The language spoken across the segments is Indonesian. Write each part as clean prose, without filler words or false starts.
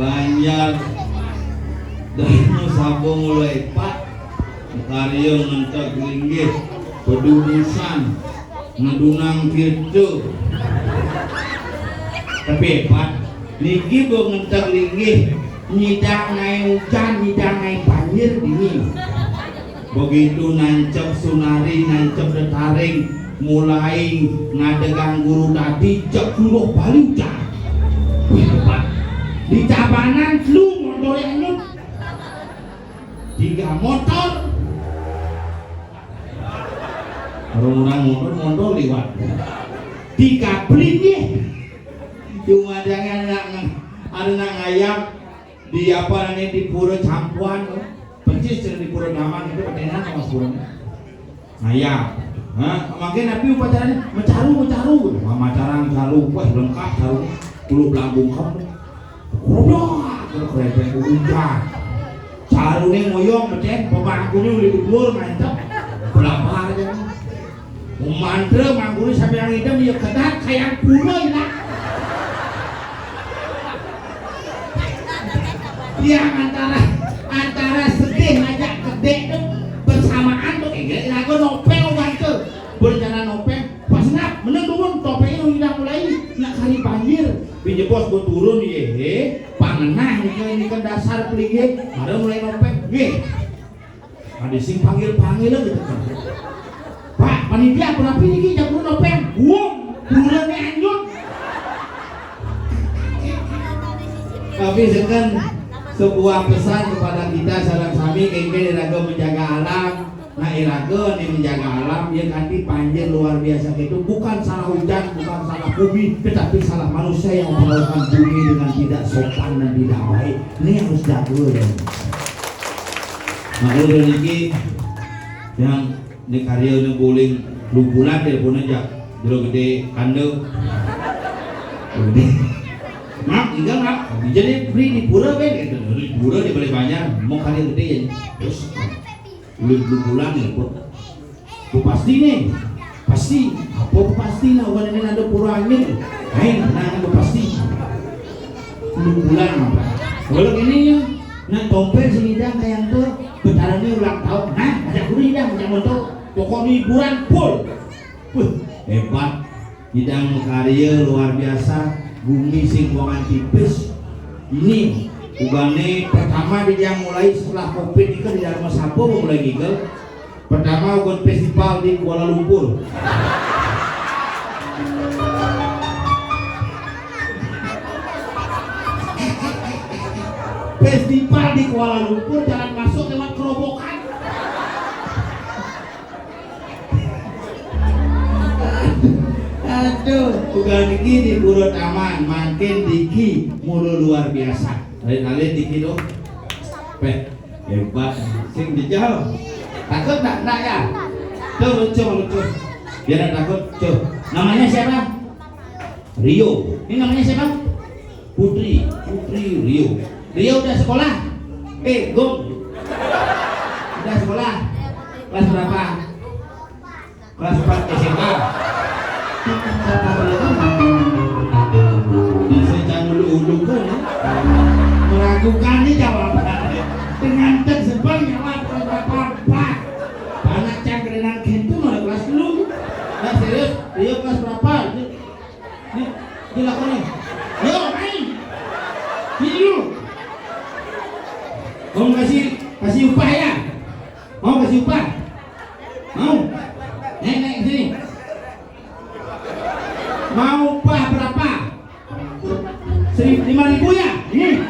banyak dana sabung mulai pak karya ngentak linggih pedudusan ngedunang gitu tapi pak niki bo ngentak linggih nyidang naik hujan nyidang naik banjir dingin begitu nancep sunari nancep detaring mulai ngadegang guru tadi cek dulu balik dah di cabanan lu motor yang lu 3 motor orang motor lewat 3 beli cuma jangan anak ayam di apa namanya di pura campuan persis di pura daman itu petenan sama pura ayam. Makin nabi upacaranya mencaru wah lengkap caru puluh belambung kamu kerepek hujan caru nih ngoyong becek pemangkunya udah dibur mantap berapa aja mantra mangkunya sampai yang hitam dia ketat kayak pura lah dia antara sedih ngajak gede tuh bersamaan tuh lagu nopeng wanita berencana nopeng pas nap meneng turun topengnya udah mulai nak kali banjir pinjam bos gue turun ye, pangenah ini kan dasar peligih, ada mulai nopeng, ye, ada sing panggil gitu kan. Pak, panitia kenapa ini jago nopeng? Bulannya anjut. Tapi sekan sebuah pesan kepada kita salam sami kengke iraga menjaga alam. Nah iraga ini menjaga alam yang nanti banjir luar biasa itu bukan salah hujan, bukan salah bumi, tetapi salah manusia yang memperlakukan bumi dengan tidak sopan dan tidak baik. Ini yang harus jago ya. Nah udah ini yang di karya udah bowling lumpulan teleponnya aja jero gede kandung gede mak tinggal mak jadi beli di pura kan gitu di pura di balik banyak mau karya gede ya terus lumpulan ya bu pasti nih pasti apa pasti nah bukan ini ada pura angin nah ada pasti lumpulan apa kalau ini ya nah tompel sini dah kayak tuh bentarannya ulang tahun nah ada kuning dah macam itu pokoknya hiburan full hebat bidang karya luar biasa bumi sing buangan tipis ini ugane pertama dia mulai setelah covid itu di dalam sapo mulai gigel pertama ugan festival di Kuala Lumpur festival di Kuala Lumpur jalan masuk lewat kerobokan. Aduh, bukan diki di Pura Taman, makin diki mulu luar biasa. Lain-lain diki dong. Hebat, sing dijauh. Takut tak ya? Tuh lucu. Biar takut, tuh. Namanya siapa? Rio. Ini namanya siapa? Putri Rio. Rio udah sekolah? Gong. Udah sekolah? Kelas berapa? Kelas 4 SMA. Bisa jangan ulu-ulu kan ya? Meragukan nih jawabannya dengan tersebut jawab berapa anak cangkrenan gitu malah kelas dulu nah serius Rio kelas berapa? Ini dilakukan yo main dulu mau kasih upah ya? Mau kasih upah? Mau? Naik sini mau upah berapa? 5.000 ya? Ini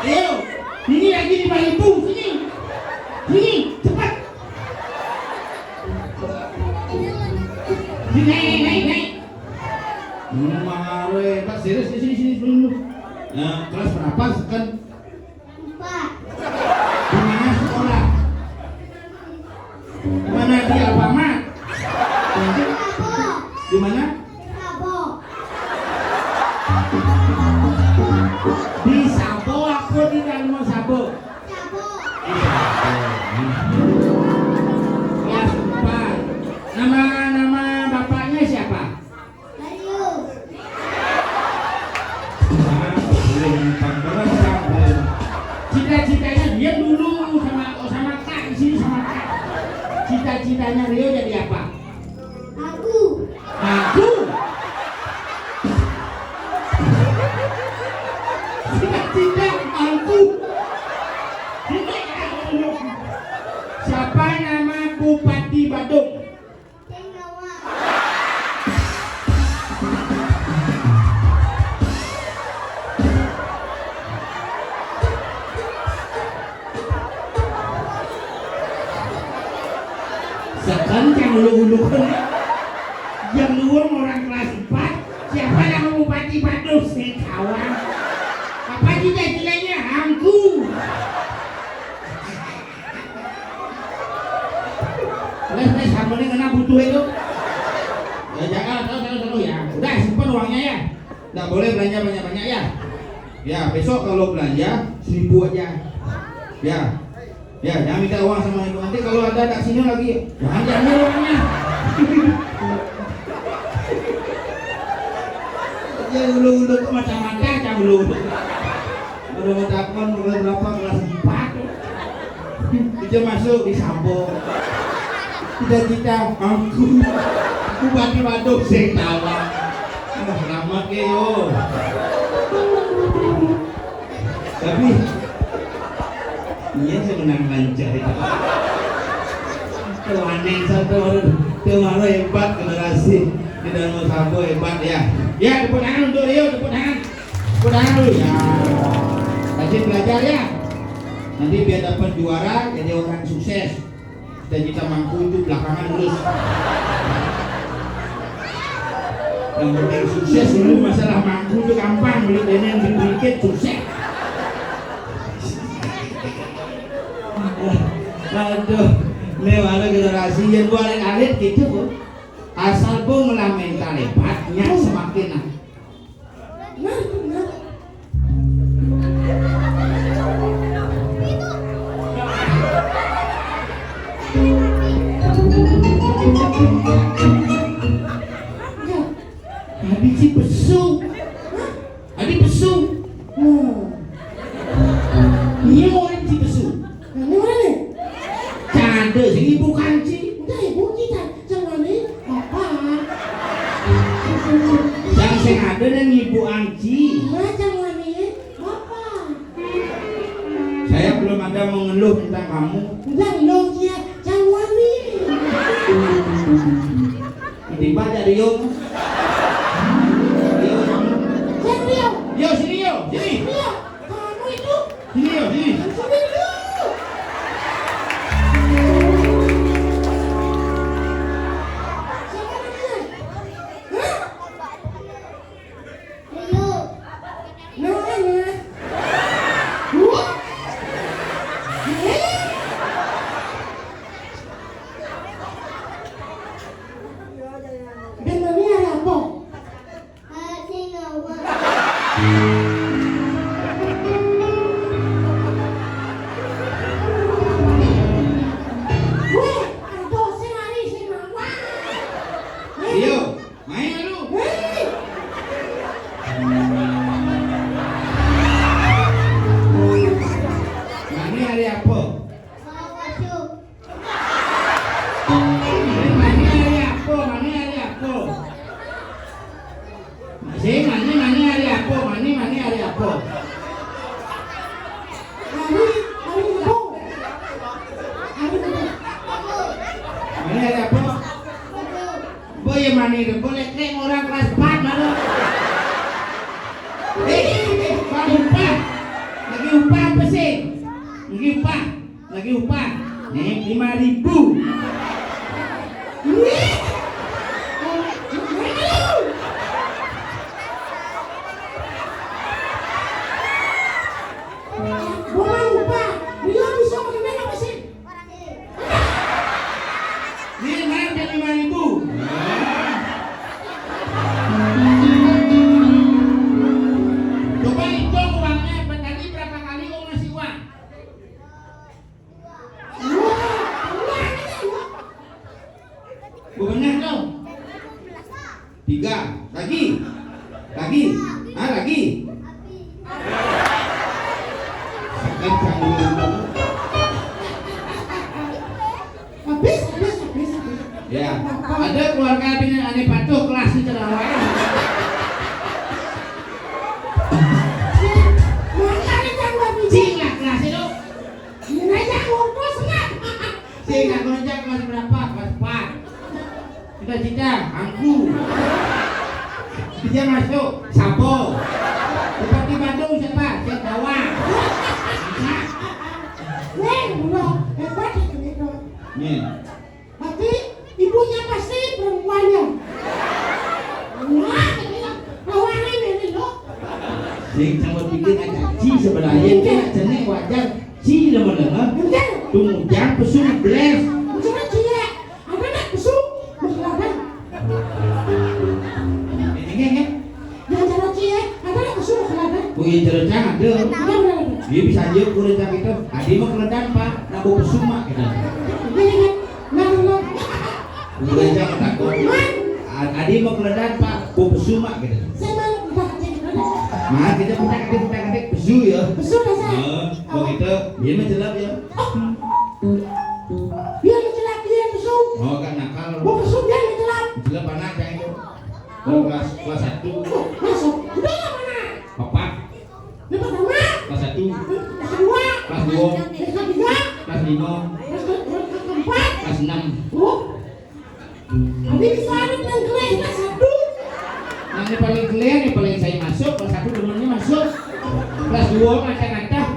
ayo ini lagi 5.000 sini cepat naik mare Pak serius sini dulu. Nah, kelas berapa sekan? 4. Di mana sekolah? Di mana di Alfamart? Di mana? Di Sabo aku di dalam Sabo. Kelas 4. Nama bapaknya siapa? Cita-citanya dia dulu sama Kak di sini sama Kak. Cita-citanya Rio jadi apa? Aku. Cita-cita aku. Siapa nama Bupati Badung? Sekarang yang ulu-ulu yang luar orang kelas 4 siapa nama Bupati Badung? Kawan apa cita-citanya? Aku. Les harmonik kena butuh itu ya jangan tahu ya udah simpan uangnya ya nggak boleh belanja banyak-banyak ya besok kalau belanja 1.000 aja ya jangan minta uang sama ibu nanti kalau ada tak sini lagi jangan diambil uangnya ulu-ulu ke macam-macam ulu-ulu Udah takon kelas berapa? Kelas 4. Kita masuk di Sambo. Cita-cita aku bupati Waduk sing tawa. Selamat ke yo. Tapi iya saya menang lancar itu. Aneh satu orang hebat generasi di dalam Sambo hebat ya. Ya tepuk tangan untuk Rio, tepuk tangan dulu ya. Rajin belajar ya. Nanti biar dapat juara jadi orang sukses. Cita-cita mampu itu belakangan lulus. Yang penting sukses dulu, masalah mampu itu gampang. Beli yang dikit sukses. Aduh, lewat generasi yang balik alit gitu bu. Asal bu ngelamin talebatnya semakin nah. Adi si besu, adi besu. Iya orang si besu. Ini mana nih? Canda sih ibu kanci. Udah ibu kita jangan nih apa? Yang sing ada dan ibu anci. Nah jangan nih apa? Saya belum ada mengeluh tentang kamu. Udah lo dia jangan nih. Tiba dari Rio. Rio. Yo sini yo, sini. Rio, kamu itu. Sini yo, sini. Sini Rio. Siapa namanya? Hah? Rio. Namanya? Wah. Dan mami ada apa? Weh, ada si Mari si Mama. Yo, main lu. Hei. Mani hari apa? Mani hari apa? Masih mani hari apa? Mani hari apa? Hari Ibu. Hari Ibu. Mani hari apa? Boy mani itu boleh kek orang kelas 4 malu. Bang upah. Lagi upah apa sih? Lagi upah. Nih 5.000. Boleh lupa, dia bisa mengenai apa sih? Ini main dia 5.000. Coba hitung uangnya, tadi berapa kali kau ngasih uang? Benar dong. 3 lagi. Lagi. Sekarang kamu. Habis. Ya, ada keluarga dengan aneh patuh kelas di Terawai. Makanya jangan biji. Singkat kelas itu. Nanya ngomong senang. Singkat kelas kelas berapa? Kelas 4. Cita-cita, angku. Dia masuk, Sambo. Bupati Bandung siapa? Saya Dawa. Weh, udah hebat itu. Nih. Tapi ibunya pasti perempuannya. Wah, lawannya ini loh. Sing sama bikin aja ci sebenarnya kan jenis wajar ci lama-lama. Enggak. Tumujang pesung beres. Cuma dia ada nak besuk berkelana. Ini kan? Yang cara dia ada nak besuk berkelana. Punya cerita ada. Benar. Dia bisa aja kulit itu. Adi mau keledan pak, nak bawa pesung mak kita. Benar. Nah. Kulit jangan takut. Adi mau keledan pak, bawa pesung mak kita. Saya mau udah jadi. Mak kita putar ketik besu ya. Besu biasa. Begitu, dia menjelap ya. Dia menjelap dia besu. Oh kan nakal. Mau besu dia menjelap. Jelap anak yang itu. Kelas 1. Masuk. Udah mana? Papat. Yang pertama. Kelas 1. Kelas kedua. Kelas 2. Kelas ketiga. Kelas 5. Kelas keempat. Kelas 6. Oh. Habis diselamat dengan kelas kelas 1. Yang paling clear, yang paling saya masuk. Kelas 1 temennya masuk. Kelas 2 ngacak-ngacak.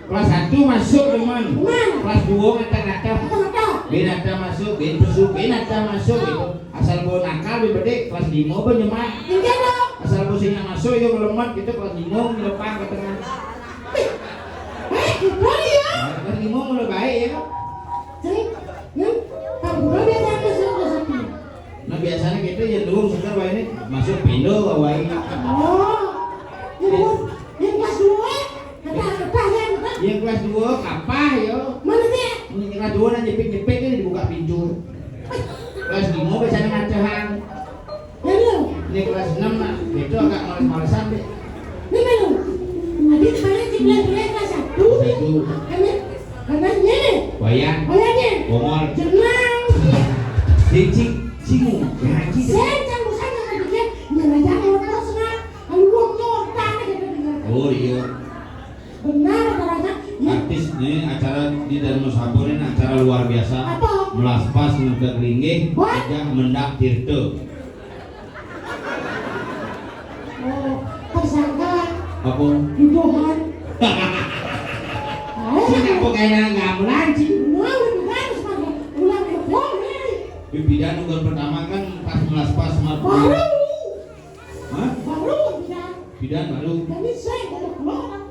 Kelas 1 masuk teman. Kelas 2 ngacak-ngacak. Binata masuk, bin besuk, binata masuk itu. Asal bawa nakal di bedek kelas 5 pun nyemak. Asal busingnya masuk itu melemat gitu kelas 5 nyelepang ke tengah. Kelas 5 mulai baik ya. Nah biasanya kita ya dulu suka bawa ini masuk pindo bawa ini. Yang kelas 2 kapah ya. Yang kelas 2 nanti jepit-jepit ini dibuka pintu. Kelas 5 biasanya ngacahan. Ini kelas 6 nah, itu agak males-malesan deh. Wayang, bongol, cicing, cingu, ngaji. Oh iya. Artis ini acara di Dharma Sabun ini acara luar biasa. Melaspas menegak linggih, aja mendak tirte. Apa? Tuhan. Sini apa kayaknya gamelan sih? Bidan bukan pertama kan pas melaspas sama Baru. Hah? Baru bidan. Bidan baru. Tapi saya baru keluar.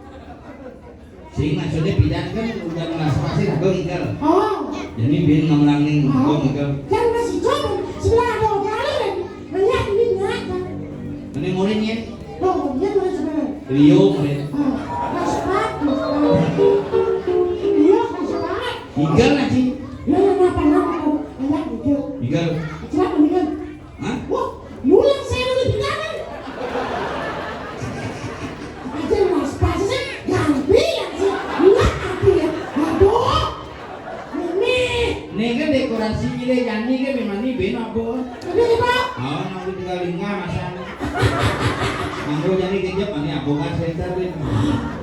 Sing maksudnya bidan kan udah melaspasin aku ingkar. Oh. Jadi bin ngamelangin aku ingkar. Jangan masih coba sebelah ada orang melihat ini ngata. Ini muridnya Loh, dia mulai sebenarnya. Rio murid. Masuk. Iya, masuk. Igal lah sih. Ya, kenapa anak gitu. Igal. Kenapa Igal? Hah? Wah, mulang saya lebih bidangan. Aja mas pasnya ganti ya sih. Mulang aku ya. Aduh. Ini kan dekorasi gile janji kan memang ini ben apa? Ini Pak. Oh, nanti tinggal lingga masalah. Anggo jadi kejap ini aku kan center ben.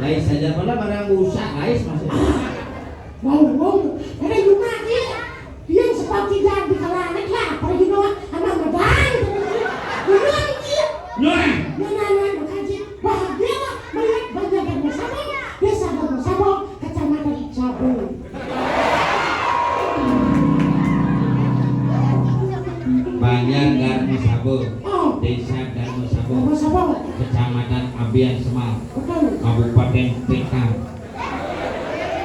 Lais saja pada barang rusak lais maksudnya. Wow, ada rumah dia. Dia seperti jadi kalanek lah. Pergi bawa sama medang. Rumah dia. Nah, Makaji bahagia lah melihat banjakan bersama desa bersama kecamatan Cabu. Banjar Garmo Sabo, Oh, Desa Garmo Sabo, bersama. Kecamatan Abian Semal, Betul. Kabupaten Pekar.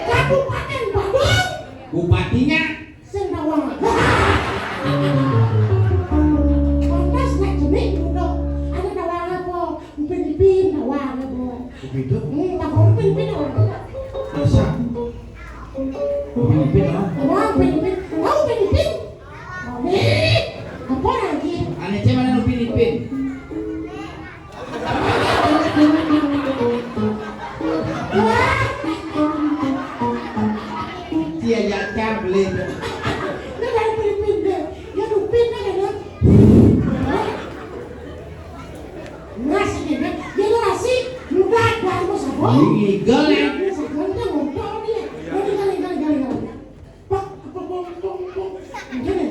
Kabupaten Bandung. Bupatinya Sendawang. Pantas naik jenik dulu. Ada nawang apa? Pilipin nawang apa? begitu. Tak boleh Pilipin nawang. Masa? Filipin oh. Nawang Pilipin. Tahu Pilipin? Nih. Apa lagi? Ane cuma nu Filipin. Dia jajan beli. Ini dari Pilipin deh. Ya Lupin kan ada. Nasi dia. Dia nasi muda dari Mosabok. Igel ya. Sekarang dia ngompol dia. Gali. Pak, pok. Gini.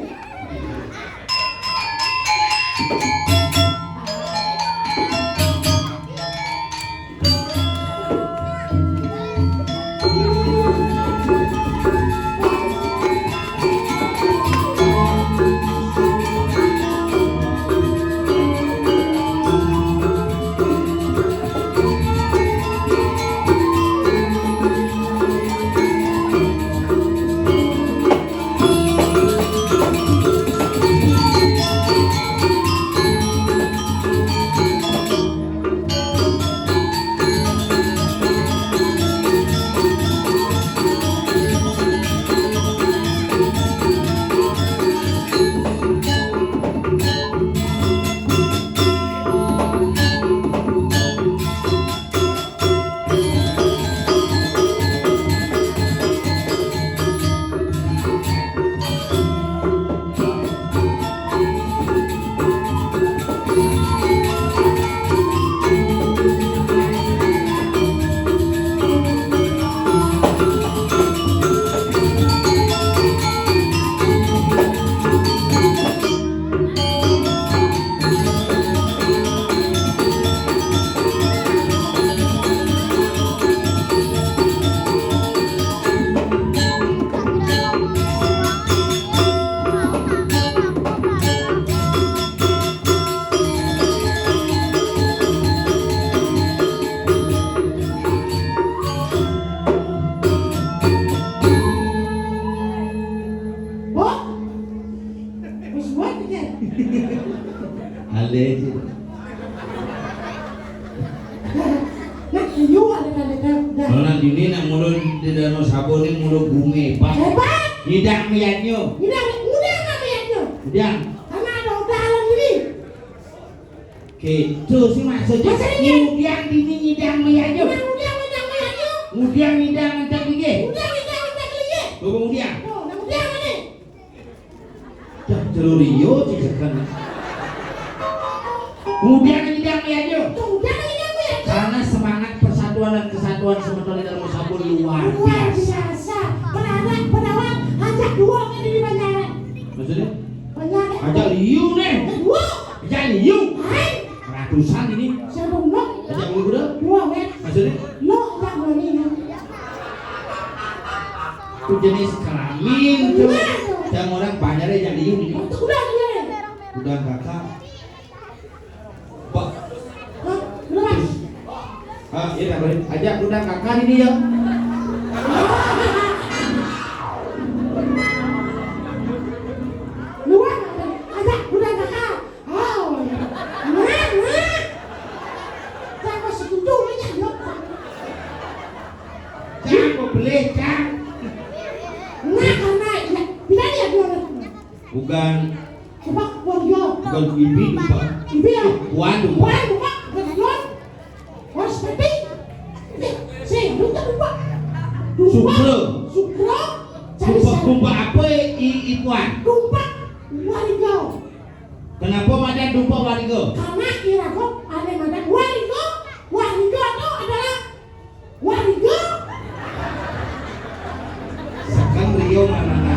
dah. Nona dini nak mulu di danau Sabo ni mulu bumi pak. Hebat. Hidang miatnya. Udah nggak lihatnya? Hidang. Karena ada udahan ini. Gitu sih maksudnya. Maksudnya? Hidang dini hidang miatnya. Udah lihatnya. Hidang hidang macam ni. Udah lihat. Tunggu hidang. Oh, udah mana? Dah celurio sih sekarang. Hidang hidang miatnya. Udah lihat. Karena semangat persatuan dan kesatuan sementara dalam Sabo luar Luar biasa. biasa. Penawar ajak dua kan di bandara. Maksudnya? Banyak. Ajak liu nih. Dua. Ajak liu. Hai. Ratusan ini. Siapa lo? Ajak liu dah. Dua kan? Maksudnya? Lo ajak berani kan? Itu jenis kelamin tuh. Yang orang banyak ajak liu ini. Itu udah dia. Udah kakak. Pak. Hah? Lepas. Iya boleh. Ajak udah kakak ini ya. Luar ajak udah kakak. Oh. Nah. Saya masih kudu aja lo. Cang mau beli cang. Nah karena ya, bila dia dua. Bukan Coba warga. bukan bibi pak. Ibu ya. Waduh. Wah, buka, betul. Wah, seperti. Si, lupa. Sukro. Sukro. Cari Dumpa apa ikuan? Dumpa. Warigo. Kenapa madan dumpa warigo? Karena kira kok ada madan warigo. Warigo itu adalah warigo. Sekarang Rio mana?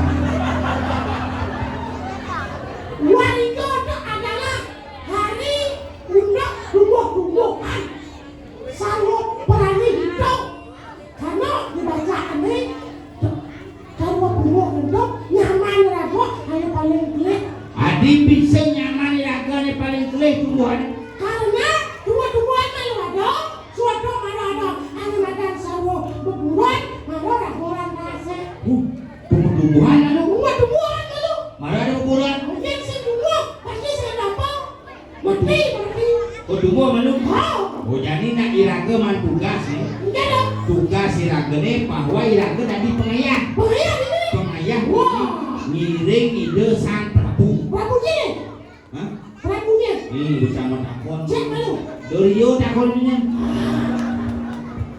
Warigo itu adalah hari untuk tumbuh-tumbuhan. Sarwo perani hidup. Karena dibacaan ini sarwo tumbuh-tumbuh nyaman rago hanya paling klik. Adi bisa nyaman raga ni paling kelih tumbuhan. Karena tumbuh-tumbuhan malu ada, suatu malu ada. Hanya makan sarwo berburuan, malu ragoran rasa. Tumbuh-tumbuhan lalu. Tumbuh-tumbuhan malu. Mana ada ukuran? Mungkin saya tumbuh, pasti saya dapat. Mati. Oh tumbuh mana? Oh, Oh jadi nak iraga man tugas ni. enggak dong. Tugas iraga ni bahwa iraga tadi pengayah. Bahaya ini. Pengayah Wah. ngiring ide sang Prabu. Prabunya nih. Hah? Prabunya. Ini bersama takon. Cek malu. Dorio takonnya.